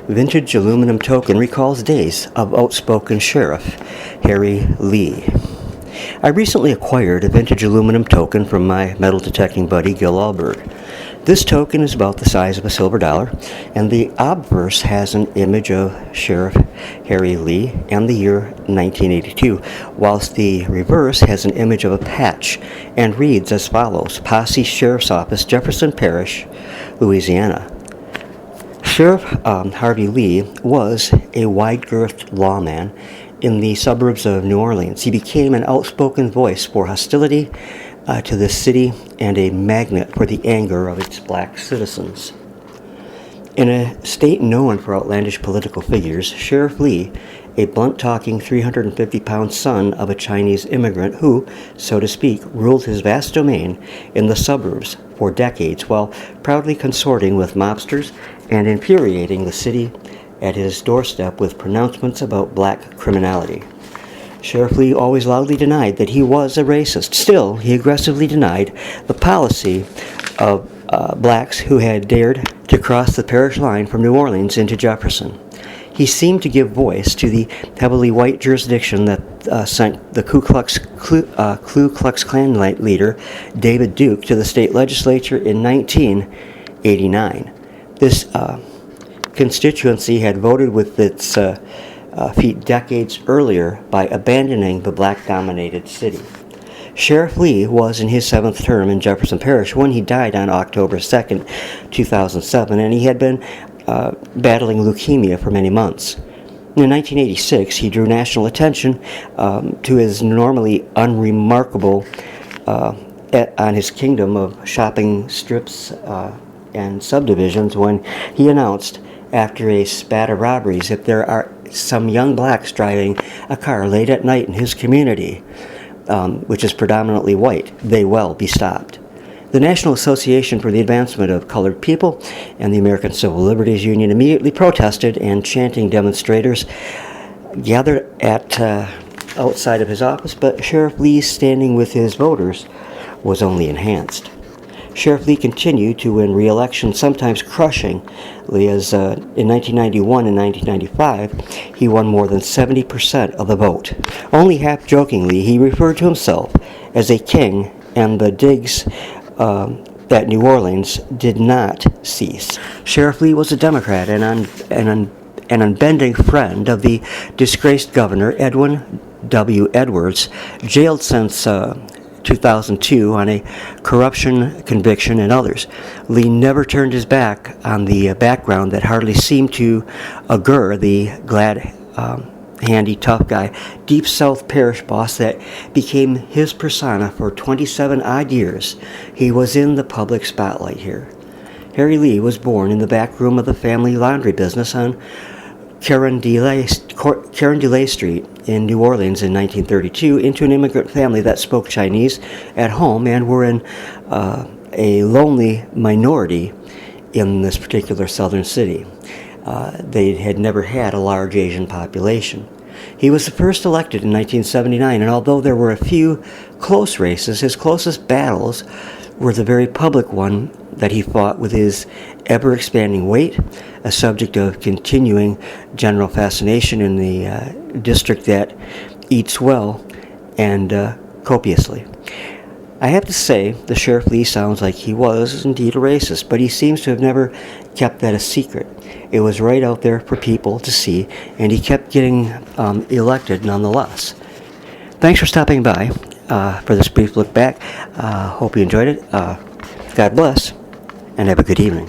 Vintage aluminum token recalls days of outspoken Sheriff Harry Lee. I recently acquired a vintage aluminum token from my metal detecting buddy Gil Alberg. This token is about the size of a silver dollar, and the obverse has an image of Sheriff Harry Lee and the year 1982, whilst the reverse has an image of a patch and reads as follows: Posse Sheriff's Office, Jefferson Parish, Louisiana. Sheriff Harvey Lee was a wide-girthed lawman in the suburbs of New Orleans. He became an outspoken voice for hostility to the city and a magnet for the anger of its black citizens. In a state known for outlandish political figures, Sheriff Lee, a blunt-talking 350-pound son of a Chinese immigrant who, so to speak, ruled his vast domain in the suburbs for decades while proudly consorting with mobsters and infuriating the city at his doorstep with pronouncements about black criminality. Sheriff Lee always loudly denied that he was a racist. Still, he aggressively denied the policy of blacks who had dared to cross the parish line from New Orleans into Jefferson. He seemed to give voice to the heavily white jurisdiction that sent the Ku Klux Klan leader David Duke to the state legislature in 1989. This constituency had voted with its feet decades earlier by abandoning the black-dominated city. Sheriff Lee was in his 7th term in Jefferson Parish when he died on October 2nd, 2007, and he had been battling leukemia for many months. In 1986, he drew national attention to his normally unremarkable on his kingdom of shopping strips and subdivisions when he announced, after a spat of robberies, if there are some young blacks driving a car late at night in his community, which is predominantly white, they will be stopped. The National Association for the Advancement of Colored People and the American Civil Liberties Union immediately protested, and chanting demonstrators gathered at outside of his office, but Sheriff Lee's standing with his voters was only enhanced. Sheriff Lee continued to win re-election, sometimes crushingly, as in 1991 and 1995, he won more than 70% of the vote. Only half-jokingly, he referred to himself as a king, and the digs that New Orleans did not cease. Sheriff Lee was a Democrat and an unbending friend of the disgraced governor, Edwin W. Edwards, jailed since 2002 on a corruption conviction and others. Lee never turned his back on the background that hardly seemed to augur the glad, handy, tough guy, Deep South parish boss that became his persona for 27 odd years. He was in the public spotlight here. Harry Lee was born in the back room of the family laundry business on Carondelet Street in New Orleans in 1932 into an immigrant family that spoke Chinese at home and were in a lonely minority in this particular southern city. They had never had a large Asian population. He was the first elected in 1979, and although there were a few close races, his closest battles were the very public one that he fought with his ever-expanding weight, a subject of continuing general fascination in the district that eats well and copiously. I have to say, the Sheriff Lee sounds like he was indeed a racist, but he seems to have never kept that a secret. It was right out there for people to see, and he kept getting elected nonetheless. Thanks for stopping by for this brief look back. Hope you enjoyed it. God bless, and have a good evening.